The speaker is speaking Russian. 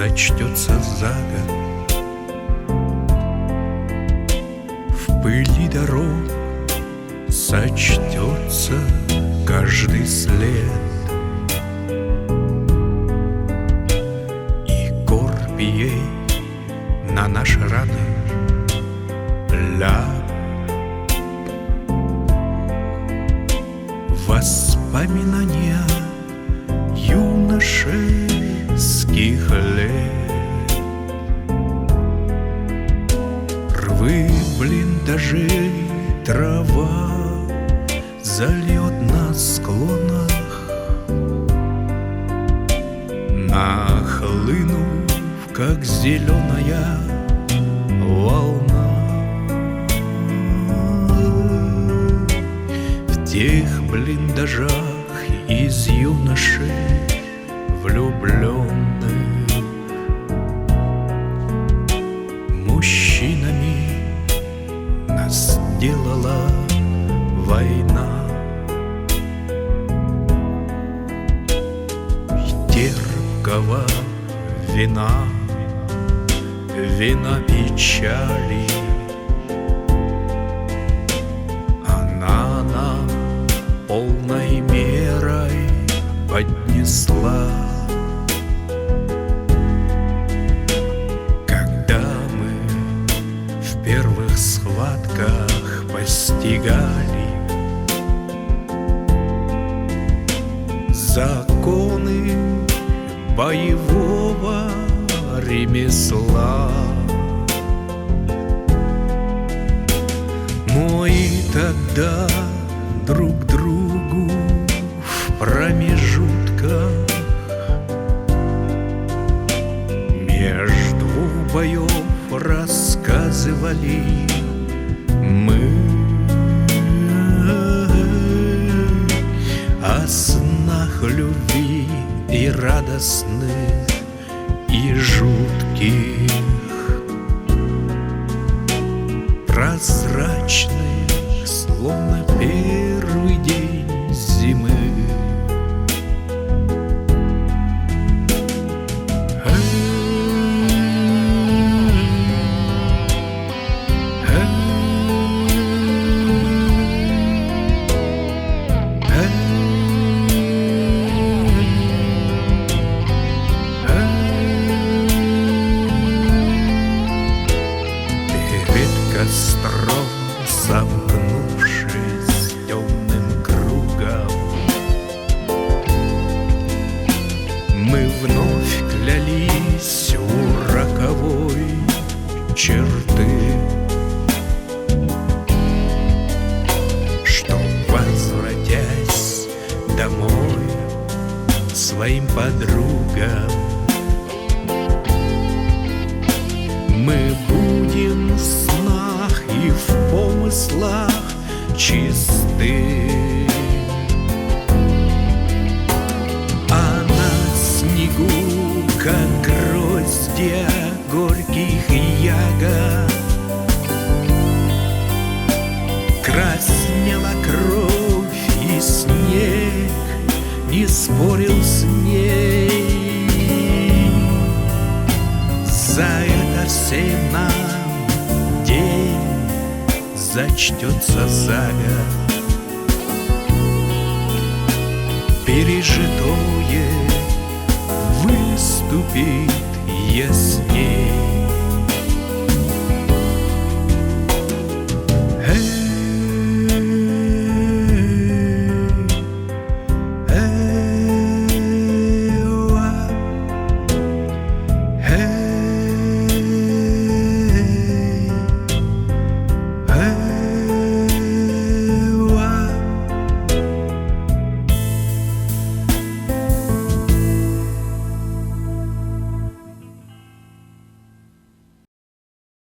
зачтется за год. В пыли дорог сочтется каждый след, и корпь ей на наши раны ляг. Воспоминания юношеских лет, рвы блиндажей, трава зальет на склонах, нахлынув, как зеленая волна. В тех блиндажах из юношей влюбленных мужчинами нас делала война. Терпкого вина, вина печали, она нам полной мерой поднесла. Когда мы в первых схватках постигали законы боевого ремесла, мы тогда друг другу в промежутках между двух боев рассказывали мы о снах любви и радостных, и жутких, прозрачных, словно первый день зимы. Костром сомкнувшись темным кругом, мы вновь клялись у роковой черты, что, возвратясь домой своим подругам, мы будем в снах и в помыслах чисты. А на снегу, как гроздья горьких ягод, краснела кровь, и снег не спорил с ней. За это всем нам день зачтется за год пережитой